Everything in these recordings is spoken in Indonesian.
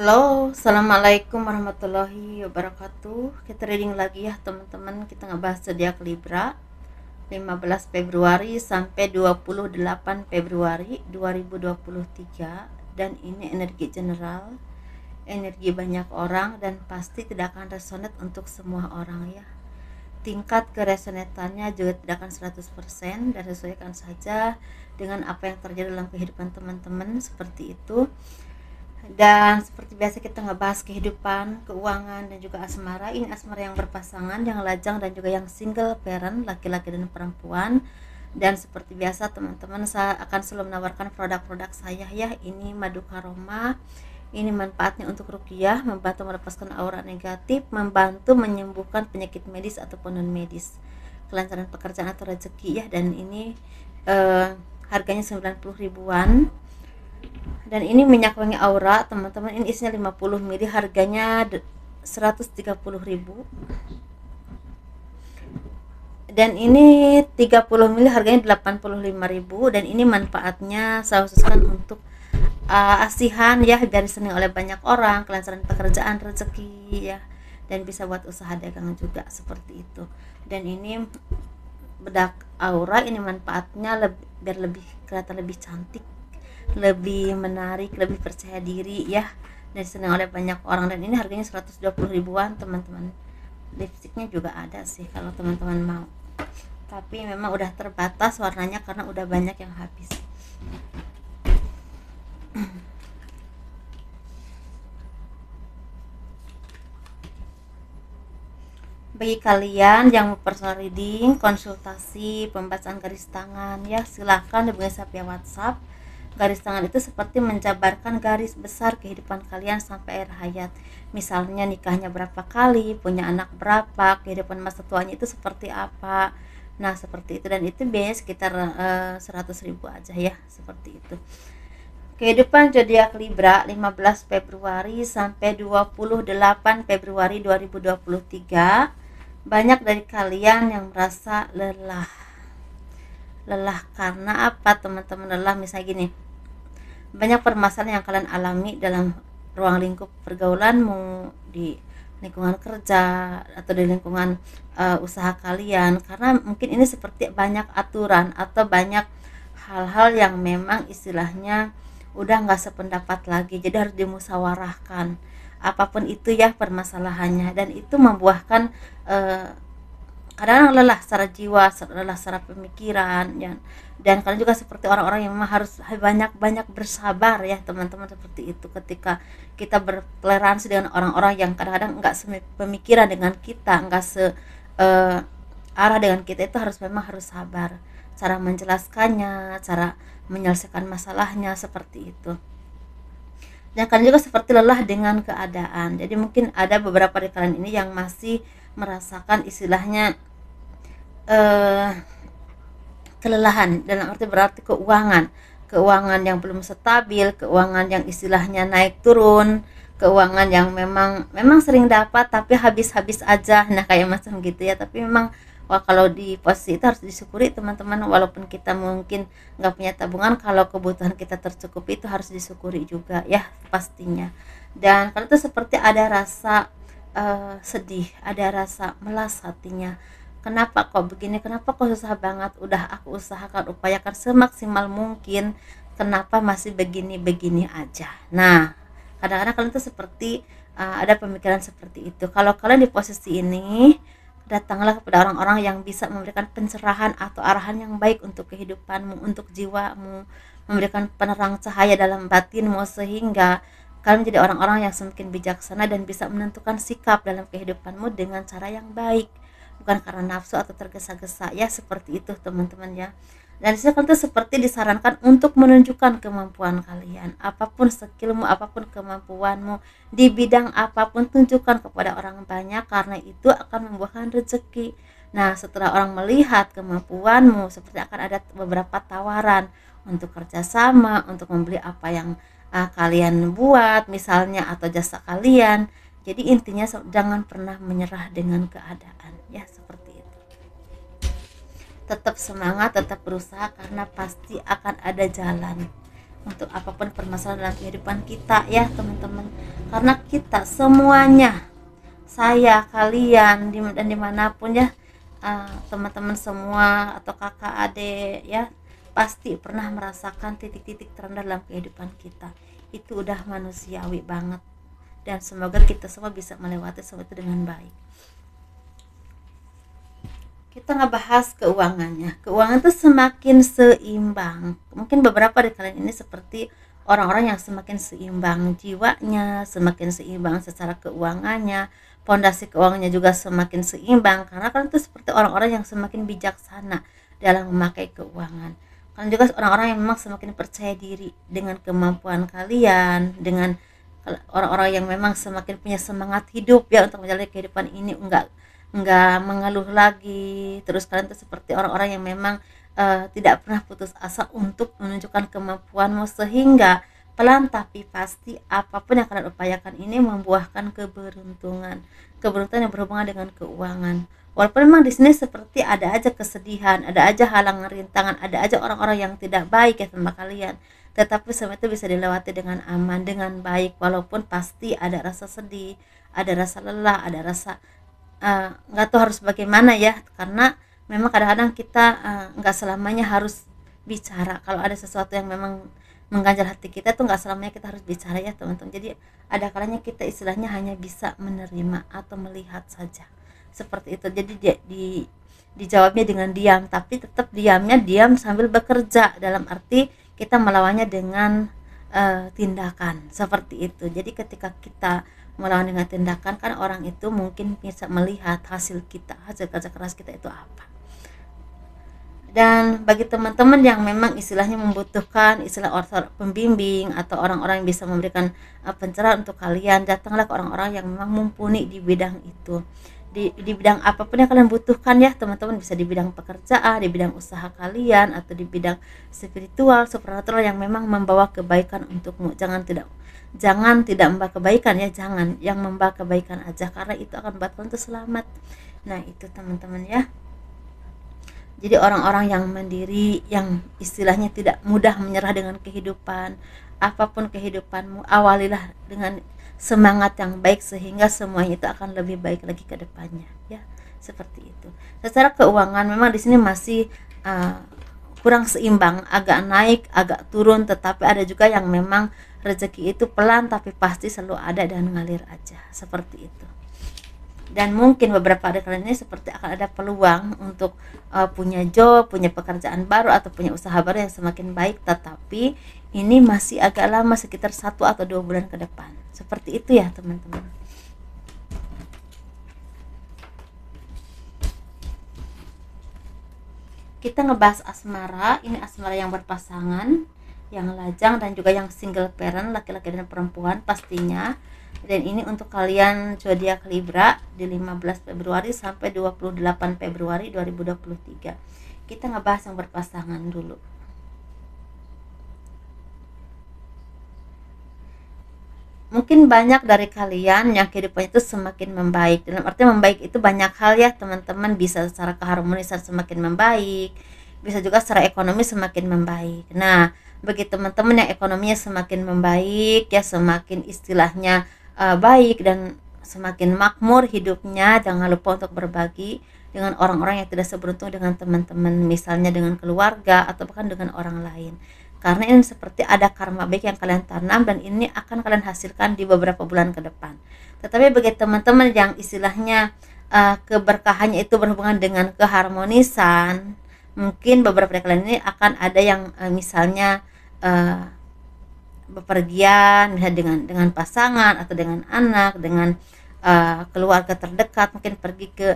Halo, assalamualaikum warahmatullahi wabarakatuh. Kita reading lagi ya teman-teman. Kita ngebahas zodiak Libra 15 Februari sampai 28 Februari 2023. Dan ini energi general, energi banyak orang, dan pasti tidak akan resonate untuk semua orang ya. Tingkat keresonatannya juga tidak akan 100%, dan sesuaikan saja dengan apa yang terjadi dalam kehidupan teman-teman, seperti itu. Dan seperti biasa kita ngebahas kehidupan, keuangan, dan juga asmara. Ini asmara yang berpasangan, yang lajang, dan juga yang single parent, laki-laki dan perempuan. Dan seperti biasa teman-teman, saya akan selalu menawarkan produk-produk saya ya. Ini madu karoma. Ini manfaatnya untuk ruqyah, membantu melepaskan aura negatif, membantu menyembuhkan penyakit medis ataupun non medis, kelancaran pekerjaan atau rezeki ya. Dan ini eh, harganya 90 ribuan. Dan ini minyak wangi aura teman-teman, ini isinya 50 ml, harganya 130.000. Dan ini 30 ml harganya 85.000. Dan ini manfaatnya saya khususkan untuk asihan ya, biar disenangi oleh banyak orang, kelancaran pekerjaan, rezeki ya, dan bisa buat usaha dagang juga, seperti itu. Dan ini bedak aura, ini manfaatnya biar lebih kelihatan lebih cantik, lebih menarik, lebih percaya diri ya, dan disenangi oleh banyak orang. Dan ini harganya 120 ribuan teman-teman. Lipstiknya juga ada sih kalau teman-teman mau, tapi memang udah terbatas warnanya karena udah banyak yang habis. Bagi kalian yang mau personal reading, konsultasi, pembacaan garis tangan ya, silahkan hubungi saya via WhatsApp. Garis tangan itu seperti menjabarkan garis besar kehidupan kalian sampai akhir hayat. Misalnya nikahnya berapa kali, punya anak berapa, kehidupan masa tuanya itu seperti apa. Nah seperti itu, dan itu biayanya sekitar 100 ribu aja ya, seperti itu. Kehidupan zodiak Libra 15 Februari sampai 28 Februari 2023. Banyak dari kalian yang merasa lelah. Lelah karena apa teman-teman? Lelah misalnya gini, banyak permasalahan yang kalian alami dalam ruang lingkup pergaulanmu, di lingkungan kerja, atau di lingkungan usaha kalian, karena mungkin ini seperti banyak aturan atau banyak hal-hal yang memang istilahnya udah nggak sependapat lagi, jadi harus dimusyawarahkan apapun itu ya permasalahannya. Dan itu membuahkan eh, kadang lelah secara jiwa, lelah secara pemikiran ya. Dan kalian juga seperti orang-orang yang memang harus banyak-banyak bersabar ya teman-teman, seperti itu. Ketika kita bertoleransi dengan orang-orang yang kadang-kadang enggak sepemikiran dengan kita, enggak se arah dengan kita, itu memang harus sabar, cara menjelaskannya, cara menyelesaikan masalahnya, seperti itu. Dan kalian juga seperti lelah dengan keadaan, jadi mungkin ada beberapa dari kalian ini yang masih merasakan istilahnya eh, kelelahan, dalam arti berarti keuangan yang belum stabil, keuangan yang istilahnya naik turun, keuangan yang memang sering dapat tapi habis-habis aja, nah kayak macam gitu ya. Tapi memang wah, kalau di posisi itu harus disyukuri teman-teman, walaupun kita mungkin nggak punya tabungan, kalau kebutuhan kita tercukupi itu harus disyukuri juga ya, pastinya. Dan kalau itu seperti ada rasa sedih, ada rasa melas hatinya. Kenapa kok begini, kenapa kok susah banget, udah aku usahakan, upayakan semaksimal mungkin, kenapa masih begini-begini aja. Nah kadang-kadang kalian tuh seperti ada pemikiran seperti itu. Kalau kalian di posisi ini, datanglah kepada orang-orang yang bisa memberikan pencerahan atau arahan yang baik untuk kehidupanmu, untuk jiwamu, memberikan penerang cahaya dalam batinmu, sehingga kalian menjadi orang-orang yang semakin bijaksana dan bisa menentukan sikap dalam kehidupanmu dengan cara yang baik, bukan karena nafsu atau tergesa-gesa ya, seperti itu teman-teman ya. Dan disitu kan tuh seperti disarankan untuk menunjukkan kemampuan kalian, apapun skillmu, apapun kemampuanmu, di bidang apapun tunjukkan kepada orang banyak, karena itu akan membuahkan rezeki. Nah setelah orang melihat kemampuanmu, seperti akan ada beberapa tawaran untuk kerjasama, untuk membeli apa yang kalian buat misalnya, atau jasa kalian. Jadi intinya jangan pernah menyerah dengan keadaan ya, seperti itu. Tetap semangat, tetap berusaha, karena pasti akan ada jalan. untuk apapun permasalahan dalam kehidupan kita ya teman-teman. Karena kita semuanya, saya, kalian, dan dimanapun ya, teman-teman semua atau kakak adik ya, pasti pernah merasakan titik-titik terendah dalam kehidupan kita. Itu udah manusiawi banget, dan semoga kita semua bisa melewati semua itu dengan baik. Kita ngebahas keuangannya. Keuangan itu semakin seimbang. Mungkin beberapa dari kalian ini seperti orang-orang yang semakin seimbang jiwanya, semakin seimbang secara keuangannya, fondasi keuangannya juga semakin seimbang, karena kalian itu seperti orang-orang yang semakin bijaksana dalam memakai keuangan. Kalian juga orang-orang yang memang semakin percaya diri dengan kemampuan kalian, dengan orang-orang yang memang semakin punya semangat hidup ya untuk menjalani kehidupan ini, enggak mengeluh lagi. Terus kalian tuh seperti orang-orang yang memang tidak pernah putus asa untuk menunjukkan kemampuanmu, sehingga pelan tapi pasti apapun yang kalian upayakan ini membuahkan keberuntungan yang berhubungan dengan keuangan. Walaupun memang di sini seperti ada aja kesedihan, ada aja halangan rintangan, ada aja orang-orang yang tidak baik ya sama kalian, tetapi semua itu bisa dilewati dengan aman, dengan baik. Walaupun pasti ada rasa sedih, ada rasa lelah, ada rasa nggak tahu harus bagaimana ya, karena memang kadang-kadang kita nggak selamanya harus bicara. Kalau ada sesuatu yang memang mengganjal hati kita tuh nggak selamanya kita harus bicara ya teman-teman. Jadi ada kalanya kita istilahnya hanya bisa menerima atau melihat saja, seperti itu. Jadi dijawabnya dengan diam, tapi tetap diamnya diam sambil bekerja, dalam arti kita melawannya dengan tindakan, seperti itu. Jadi ketika kita melawan dengan tindakan, kan orang itu mungkin bisa melihat hasil kita, hasil kerja keras kita itu apa. Dan bagi teman-teman yang memang istilahnya membutuhkan istilah orang pembimbing atau orang-orang yang bisa memberikan pencerahan untuk kalian, datanglah ke orang-orang yang memang mumpuni di bidang itu, di bidang apapun yang kalian butuhkan ya teman-teman. Bisa di bidang pekerjaan, di bidang usaha kalian, atau di bidang spiritual, supernatural yang memang membawa kebaikan untukmu. Jangan tidak membawa kebaikan ya, jangan yang membawa kebaikan aja, karena itu akan membuat kalian selamat. Nah itu teman-teman ya. Jadi orang-orang yang mandiri, yang istilahnya tidak mudah menyerah dengan kehidupan, apapun kehidupanmu, awalilah dengan semangat yang baik, sehingga semuanya itu akan lebih baik lagi ke depannya ya, seperti itu. Secara keuangan memang di sini masih kurang seimbang, agak naik agak turun, tetapi ada juga yang memang rezeki itu pelan tapi pasti selalu ada dan ngalir aja, seperti itu. Dan mungkin beberapa dari kalian ini seperti akan ada peluang untuk punya job, punya pekerjaan baru, atau punya usaha baru yang semakin baik, tetapi ini masih agak lama, sekitar 1 atau 2 bulan ke depan, seperti itu ya teman-teman. Kita ngebahas asmara. Ini asmara yang berpasangan, yang lajang, dan juga yang single parent, laki-laki dan perempuan pastinya. Dan ini untuk kalian zodiak Libra di 15 Februari sampai 28 Februari 2023. Kita ngebahas yang berpasangan dulu. Mungkin banyak dari kalian yang kehidupannya itu semakin membaik. Dalam arti membaik itu banyak hal ya teman-teman. Bisa secara keharmonisan semakin membaik, bisa juga secara ekonomi semakin membaik. Nah bagi teman-teman yang ekonominya semakin membaik ya, semakin istilahnya baik dan semakin makmur hidupnya, jangan lupa untuk berbagi dengan orang-orang yang tidak seberuntung dengan teman-teman, misalnya dengan keluarga atau bahkan dengan orang lain. Karena ini seperti ada karma baik yang kalian tanam, dan ini akan kalian hasilkan di beberapa bulan ke depan. Tetapi bagi teman-teman yang istilahnya keberkahannya itu berhubungan dengan keharmonisan, mungkin beberapa dari kalian ini akan ada yang misalnya bepergian, misalnya dengan pasangan atau dengan anak, dengan keluarga terdekat, mungkin pergi ke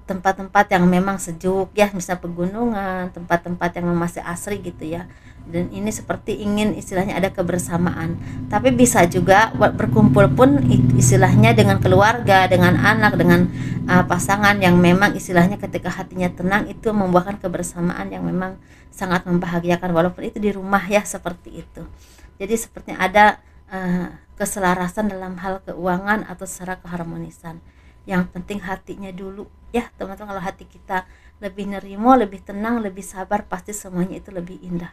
tempat-tempat yang memang sejuk ya, misal pegunungan, tempat-tempat yang masih asri gitu ya. Dan ini seperti ingin istilahnya ada kebersamaan. Tapi bisa juga berkumpul pun istilahnya dengan keluarga, dengan anak, dengan pasangan yang memang istilahnya ketika hatinya tenang itu membuahkan kebersamaan yang memang sangat membahagiakan, walaupun itu di rumah ya, seperti itu. Jadi sepertinya ada keselarasan dalam hal keuangan atau secara keharmonisan. Yang penting hatinya dulu ya teman-teman. Kalau hati kita lebih nerimo, lebih tenang, lebih sabar, pasti semuanya itu lebih indah.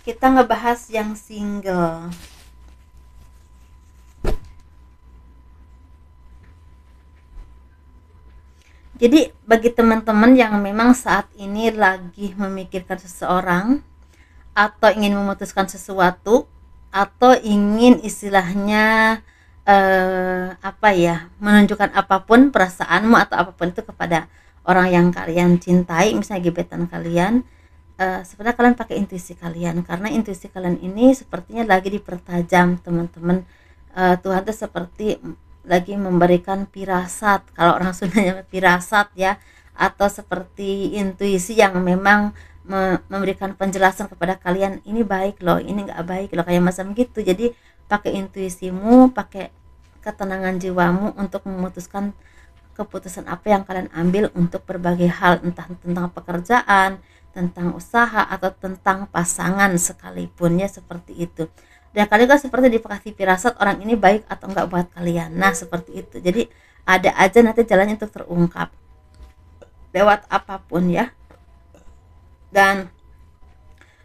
Kita ngebahas yang single. Jadi bagi teman-teman yang memang saat ini lagi memikirkan seseorang atau ingin memutuskan sesuatu atau ingin istilahnya apa ya, menunjukkan apapun perasaanmu atau apapun itu kepada orang yang kalian cintai, misalnya gebetan kalian, sebenarnya kalian pakai intuisi kalian, karena intuisi kalian ini sepertinya lagi dipertajam teman-teman. Tuhan tuh seperti lagi memberikan pirasat, kalau orang Sundanya pirasat ya, atau seperti intuisi yang memang memberikan penjelasan kepada kalian, ini baik loh, ini nggak baik loh, kayak macam gitu. Jadi pakai intuisimu, pakai ketenangan jiwamu untuk memutuskan keputusan apa yang kalian ambil untuk berbagai hal, entah tentang pekerjaan, tentang usaha, atau tentang pasangan sekalipun ya, seperti itu. Dan kalian kan seperti dikasih firasat orang ini baik atau enggak buat kalian. Nah seperti itu, jadi ada aja nanti jalannya untuk terungkap lewat apapun ya. Dan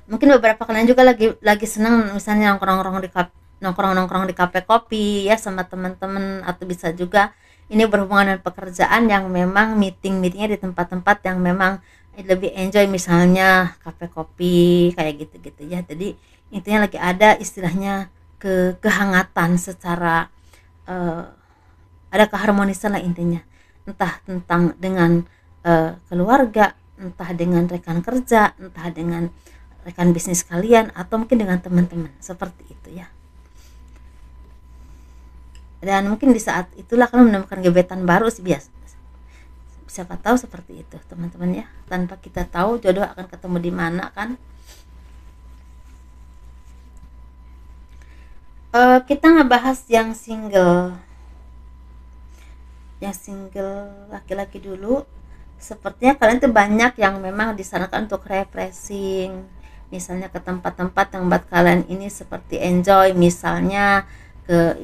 mungkin beberapa kalian juga lagi senang misalnya nongkrong di kafe kopi ya sama teman-teman, atau bisa juga ini berhubungan dengan pekerjaan yang memang meetingnya di tempat-tempat yang memang lebih enjoy, misalnya kafe kopi kayak gitu-gitu ya. Jadi intinya lagi ada istilahnya kehangatan secara ada keharmonisan lah intinya, entah tentang dengan keluarga, entah dengan rekan kerja, entah dengan rekan bisnis kalian, atau mungkin dengan teman-teman, seperti itu ya. Dan mungkin di saat itulah kalian menemukan gebetan baru sih, biasa siapa tahu seperti itu teman-teman ya, tanpa kita tahu jodoh akan ketemu di mana kan. Kita ngebahas yang single laki-laki dulu. Sepertinya kalian tuh banyak yang memang disarankan untuk refreshing, misalnya ke tempat-tempat yang buat kalian ini seperti enjoy, misalnya ke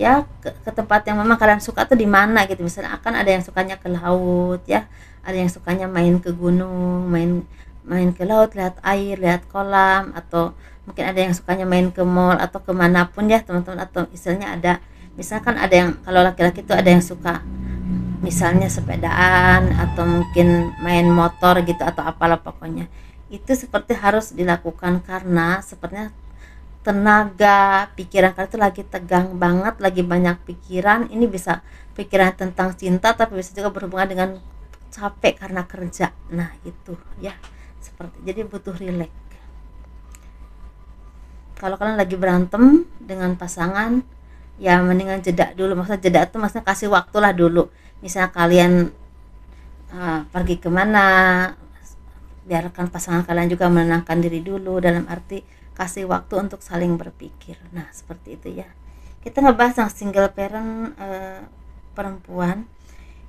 tempat yang memang kalian suka tuh di mana gitu. Misalnya akan ada yang sukanya ke laut ya, ada yang sukanya main ke gunung, main ke laut, lihat air, lihat kolam, atau mungkin ada yang sukanya main ke mall atau kemanapun ya teman-teman. Atau istilahnya ada, misalkan ada yang, kalau laki-laki itu ada yang suka misalnya sepedaan atau mungkin main motor gitu atau apalah pokoknya. Itu seperti harus dilakukan karena sepertinya tenaga pikiran kalian itu lagi tegang banget, lagi banyak pikiran. Ini bisa pikiran tentang cinta, tapi bisa juga berhubungan dengan capek karena kerja. Nah itu ya, seperti jadi butuh rileks. Kalau kalian lagi berantem dengan pasangan, ya mendingan jeda dulu. Maksudnya jeda tuh maksudnya kasih waktu lah dulu. Misalnya kalian pergi kemana, biarkan pasangan kalian juga menenangkan diri dulu, dalam arti kasih waktu untuk saling berpikir. Nah seperti itu ya. Kita ngebahas yang single parent perempuan.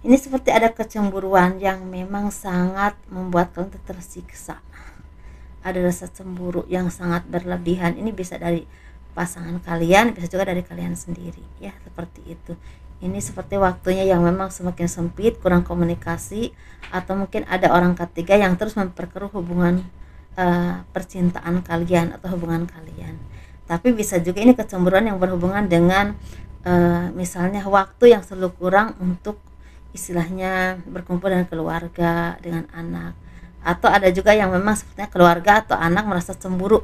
Ini seperti ada kecemburuan yang memang sangat membuat kalian tersiksa. Ada rasa cemburu yang sangat berlebihan. Ini bisa dari pasangan kalian, bisa juga dari kalian sendiri ya, seperti itu. Ini seperti waktunya yang memang semakin sempit, kurang komunikasi, atau mungkin ada orang ketiga yang terus memperkeruh hubungan percintaan kalian atau hubungan kalian. Tapi bisa juga ini kecemburuan yang berhubungan dengan misalnya waktu yang selalu kurang untuk istilahnya berkumpul dengan keluarga, dengan anak. Atau ada juga yang memang sepertinya keluarga atau anak merasa cemburu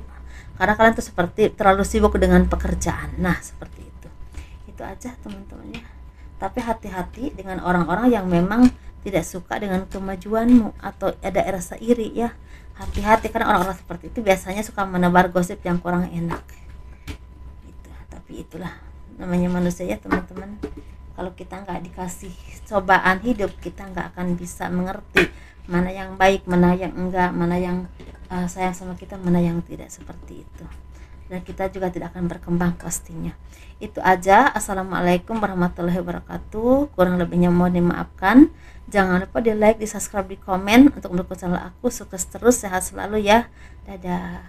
karena kalian tuh seperti terlalu sibuk dengan pekerjaan. Nah seperti itu aja teman-teman ya. Tapi hati-hati dengan orang-orang yang memang tidak suka dengan kemajuanmu atau ada rasa iri ya. Hati-hati karena orang-orang seperti itu biasanya suka menebar gosip yang kurang enak gitu. Tapi itulah namanya manusia ya teman-teman. Kalau kita nggak dikasih cobaan hidup, kita nggak akan bisa mengerti mana yang baik, mana yang enggak, mana yang sayang sama kita, mana yang tidak, seperti itu. Dan kita juga tidak akan berkembang pastinya. Itu aja. Assalamualaikum warahmatullahi wabarakatuh. Kurang lebihnya mohon dimaafkan. Jangan lupa di like, di subscribe, di komen untuk mendukung channel aku. Sukses terus, sehat selalu ya. Dadah.